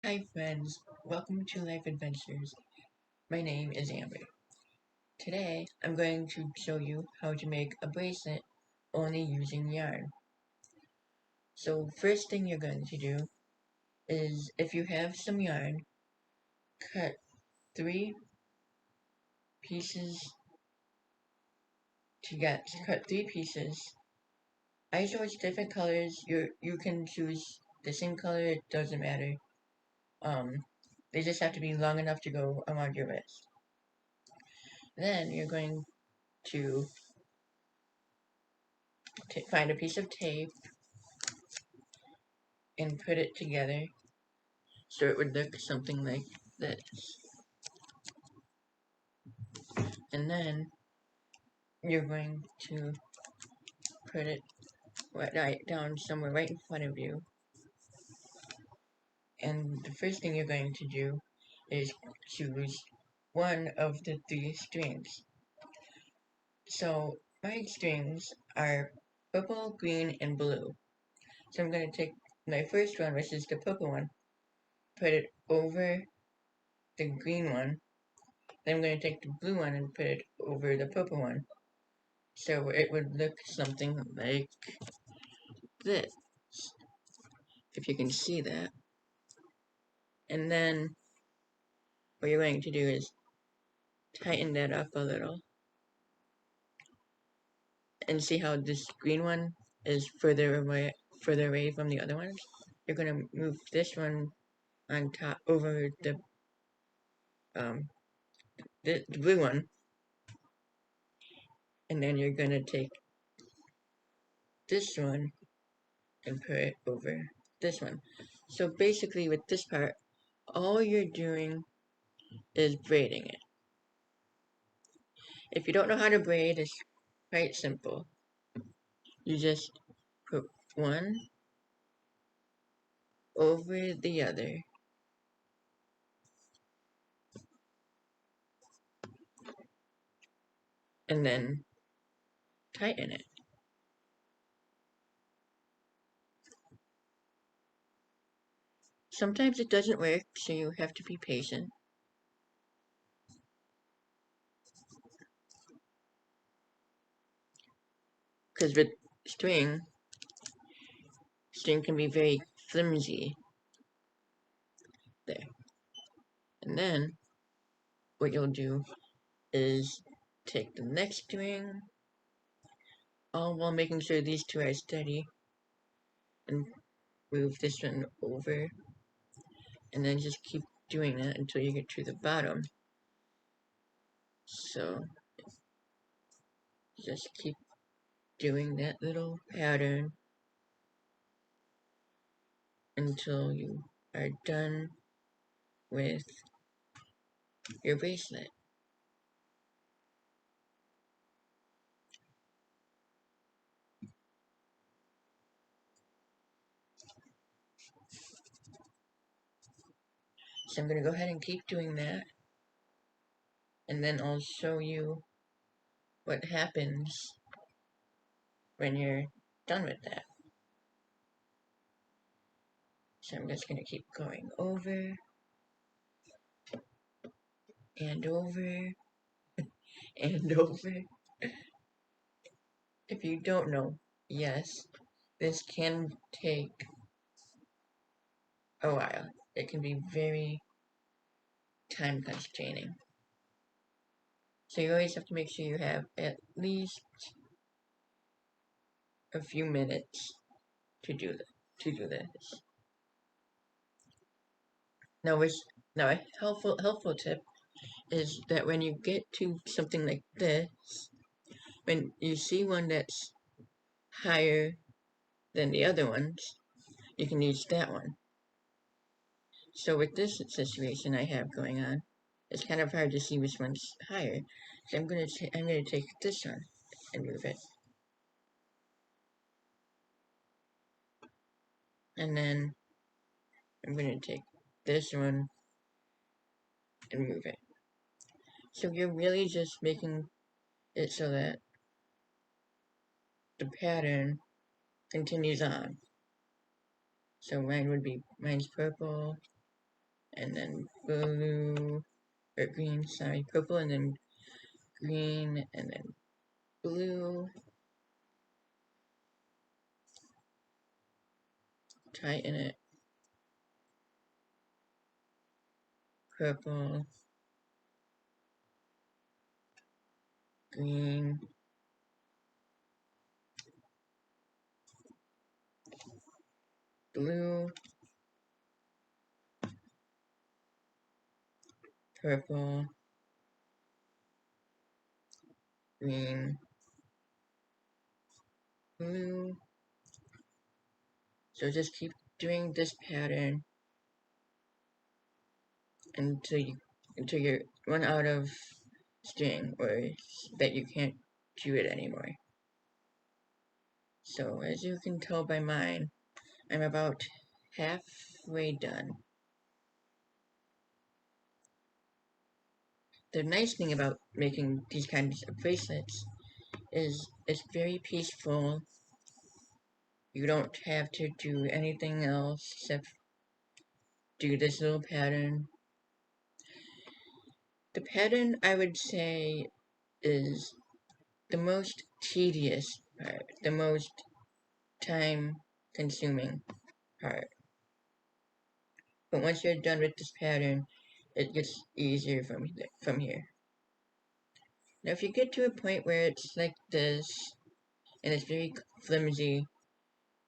Hi friends, welcome to Life Adventures. My name is Amber. Today I'm going to show you how to make a bracelet only using yarn. So first thing you're going to do is, if you have some yarn, cut 3 pieces cut 3 pieces. I chose different colors. You can choose the same color, it doesn't matter. They just have to be long enough to go around your wrist. Then you're going to find a piece of tape and put it together so it would look something like this. And then you're going to put it right down somewhere right in front of you. And the first thing you're going to do is choose one of the 3 strings. So my strings are purple, green, and blue. So I'm going to take my first one, which is the purple one, put it over the green one. Then I'm going to take the blue one and put it over the purple one. So it would look something like this, if you can see that. And then what you're going to do is tighten that up a little. And see how this green one is further away from the other ones? You're going to move this one on top over um, the blue one. And then you're going to take this one and put it over this one. So basically with this part, all you're doing is braiding it. If you don't know how to braid, it's quite simple. You just put one over the other, and then tighten it. Sometimes it doesn't work, so you have to be patient. Because with string, string can be very flimsy. There. And then, what you'll do is take the next string, all while making sure these two are steady, and move this one over, and then just keep doing that until you get to the bottom. So, just keep doing that little pattern until you are done with your bracelet. So I'm going to go ahead and keep doing that, and then I'll show you what happens when you're done with that. So I'm just going to keep going over and over and over. If you don't know, yes, this can take a while. It can be very time constraining. So you always have to make sure you have at least a few minutes to do this. Now, a helpful tip is that when you get to something like this, when you see one that's higher than the other ones, you can use that one. So with this situation I have going on, it's kind of hard to see which one's higher. So I'm gonna take this one and move it, and then I'm gonna take this one and move it. So you're really just making it so that the pattern continues on. So mine's purple, and then blue, or green, sorry, purple, and then green, and then blue. Tighten it. Purple, green, blue, purple, green, blue. So just keep doing this pattern until you run out of string, or that you can't do it anymore. So as you can tell by mine, I'm about halfway done. The nice thing about making these kinds of bracelets is it's very peaceful. You don't have to do anything else except do this little pattern. The pattern, I would say, is the most tedious part, the most time consuming part. But once you're done with this pattern, it gets easier from here. Now if you get to a point where it's like this, and it's very flimsy,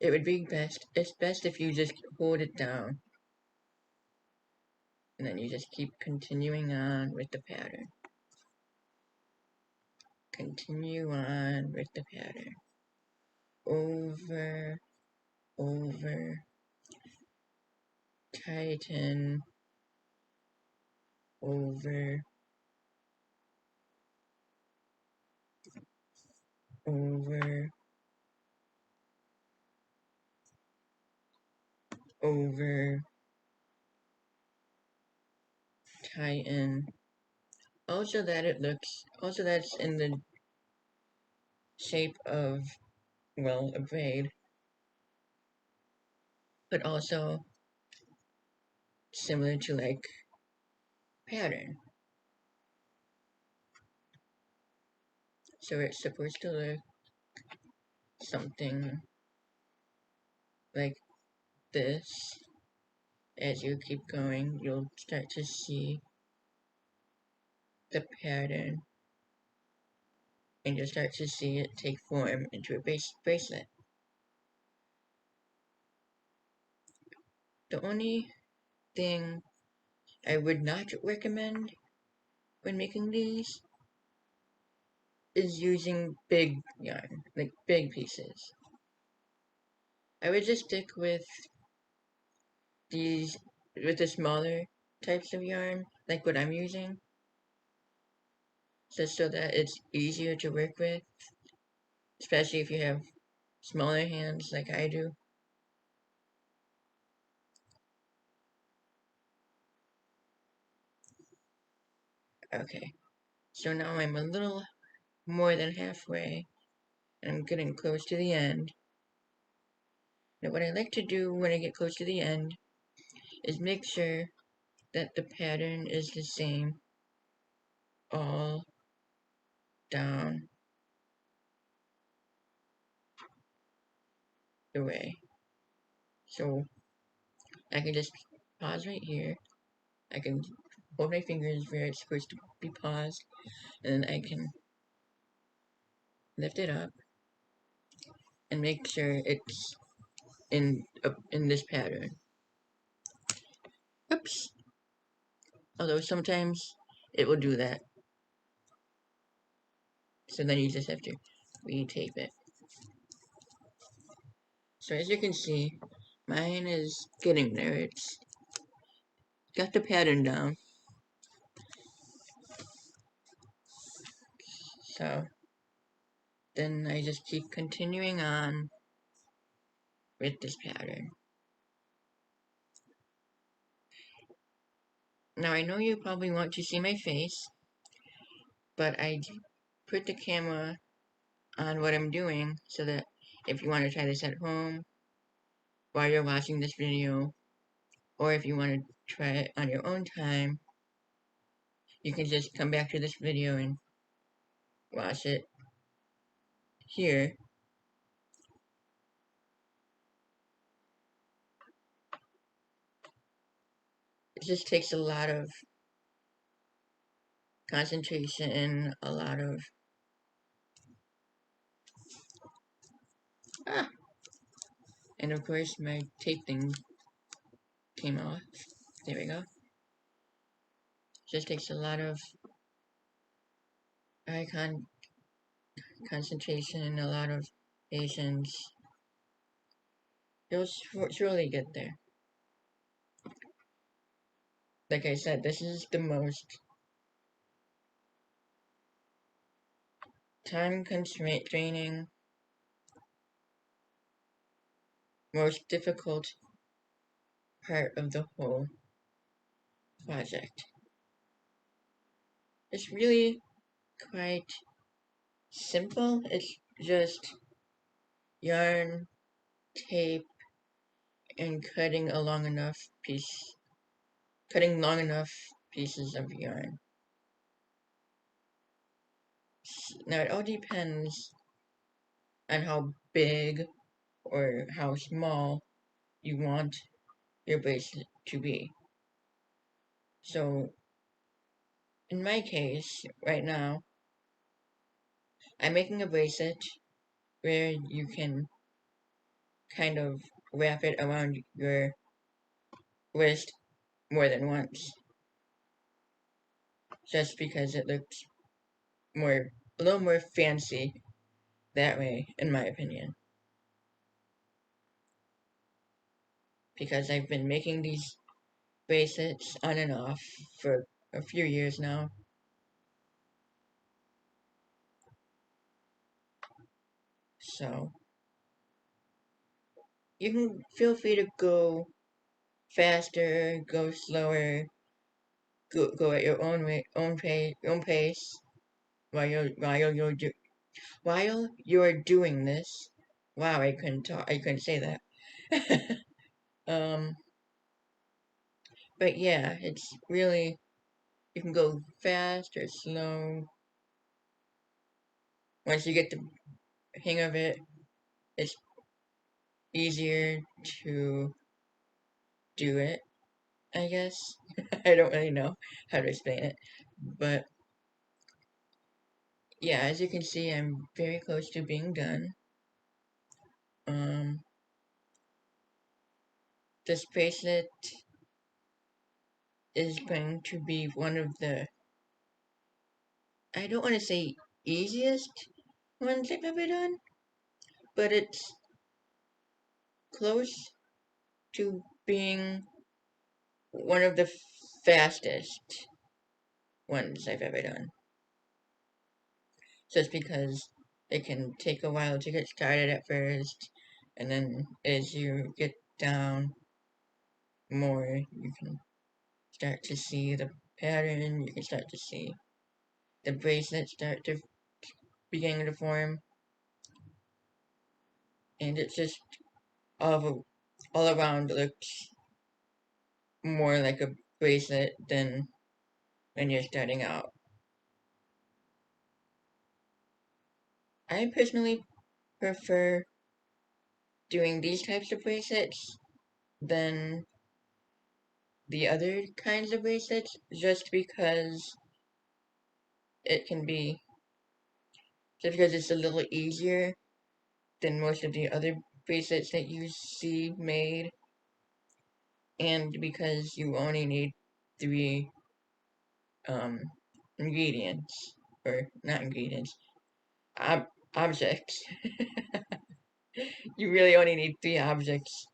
it's best if you just hold it down. And then you just keep continuing on with the pattern. Continue on with the pattern. Over, over, tighten, over, over, over, tighten. Also that's in the shape of, well, a braid, but also similar to like pattern. So it's supposed to look something like this. As you keep going, you'll start to see the pattern, and you'll start to see it take form into a bracelet. The only thing I would not recommend when making these is using big yarn, like big pieces. I would just stick with the smaller types of yarn, like what I'm using, just so that it's easier to work with, especially if you have smaller hands like I do. Okay, so now I'm a little more than halfway, and I'm getting close to the end. Now what I like to do when I get close to the end is make sure that the pattern is the same all down the way. So I can just pause right here. I can hold my fingers where it's supposed to be paused, and then I can lift it up and make sure it's in this pattern. Oops. Although sometimes it will do that. So then you just have to retape it. So as you can see, mine is getting there. It's got the pattern down. So then I just keep continuing on with this pattern. Now I know you probably want to see my face, but I put the camera on what I'm doing so that if you want to try this at home while you're watching this video, or if you want to try it on your own time, you can just come back to this video and watch it here. It just takes a lot of concentration, a lot of ah, and of course my tape thing came off. There we go. Just takes a lot of eye concentration, a lot of patience. You'll surely get there. Like I said, this is the most time constraining, most difficult part of the whole project. It's really quite simple. It's just yarn, tape, and cutting long enough pieces of yarn. Now it all depends on how big or how small you want your bracelet to be. So in my case, right now, I'm making a bracelet where you can kind of wrap it around your wrist more than once, just because it looks a little more fancy that way, in my opinion. Because I've been making these bracelets on and off for a few years now. So you can feel free to go faster, go slower, go at your own pace while you're doing this. Wow, I couldn't talk. I couldn't say that. um, but yeah, it's really you can go fast or slow. Once you get the hang of it, it's easier to do it. I guess I don't really know how to explain it, but yeah, as you can see, I'm very close to being done. Um, this bracelet is going to be one of the, I don't want to say easiest ones I've ever done, but it's close to being one of the fastest ones I've ever done. Just because it can take a while to get started at first, and then as you get down more, you can start to see the pattern, you can start to see the bracelet start to begin to form, and it's just all around looks more like a bracelet than when you're starting out. I personally prefer doing these types of bracelets than the other kinds of bracelets just because it can be just because it's a little easier than most of the other bracelets that you see made, and because you only need three um, ingredients, or not ingredients, objects. You really only need three objects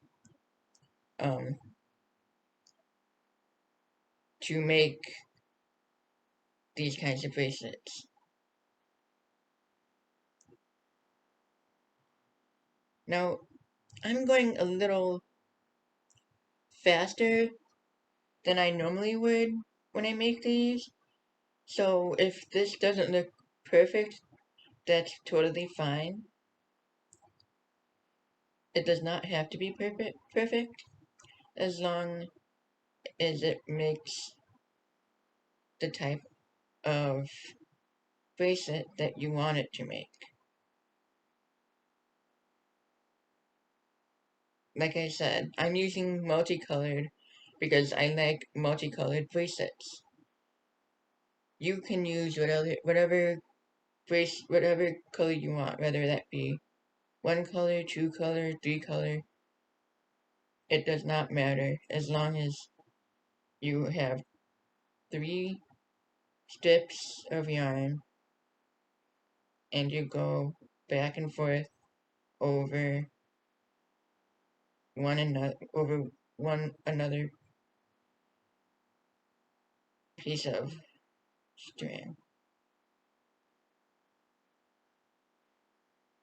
um, to make these kinds of bracelets. Now, I'm going a little faster than I normally would when I make these, so if this doesn't look perfect, that's totally fine. It does not have to be perfect as long is it makes the type of bracelet that you want it to make. Like I said, I'm using multicolored because I like multicolored bracelets. You can use whatever color you want, whether that be one color, two color, three color. It does not matter as long as you have 3 strips of yarn and you go back and forth over one another piece of string.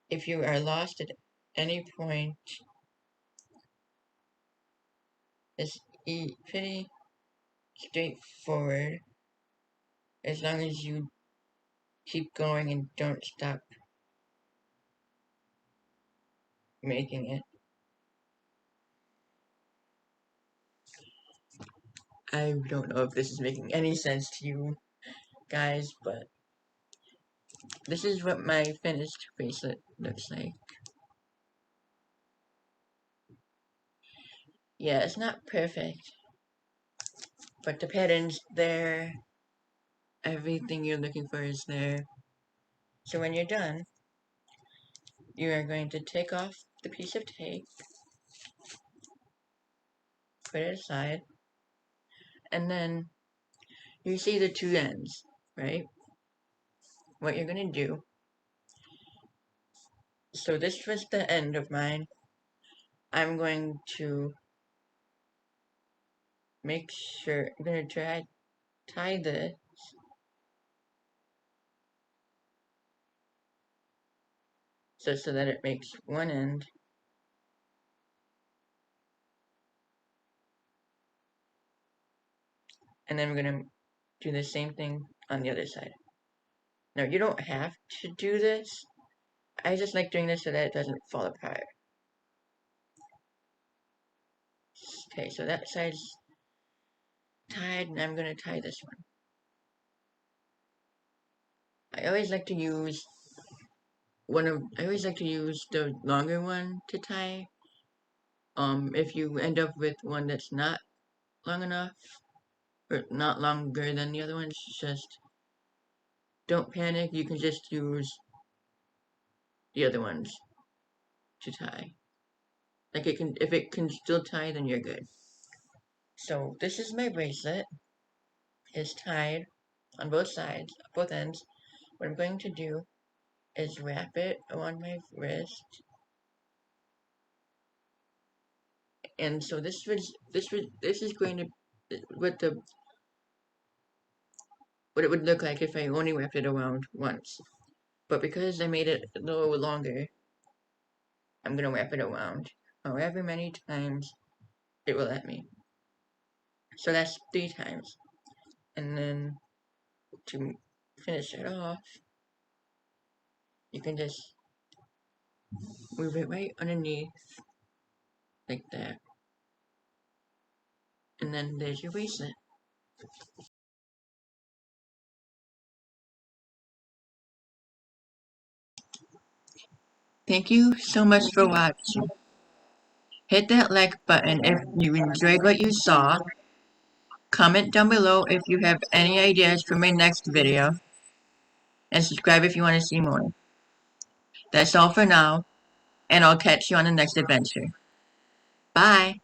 If you are lost at any point, it's pretty straightforward as long as you keep going and don't stop making it. I don't know if this is making any sense to you guys, but this is what my finished bracelet looks like. Yeah, it's not perfect, but the pattern's there. Everything you're looking for is there. So when you're done, you are going to take off the piece of tape, put it aside, and then you see the two ends, right? What you're going to do, so this was the end of mine. I'm going to make sure, I'm going to tie this so that it makes one end. And then we're going to do the same thing on the other side. Now, you don't have to do this. I just like doing this so that it doesn't fall apart. Okay, so that side's tied, and I'm going to tie this one. I always like to use the longer one to tie. If you end up with one that's not long enough, or not longer than the other ones, just don't panic. You can just use the other ones to tie. Like if it can still tie, then you're good. So this is my bracelet. It's tied on both sides, both ends. What I'm going to do is wrap it around my wrist. And so this is going to what it would look like if I only wrapped it around once. But because I made it a little longer, I'm gonna wrap it around however many times it will let me. So that's 3 times. And then to finish it off, you can just move it right underneath like that. And then there's your bracelet. Thank you so much for watching. Hit that like button if you enjoyed what you saw. Comment down below if you have any ideas for my next video. And subscribe if you want to see more. That's all for now, and I'll catch you on the next adventure. Bye!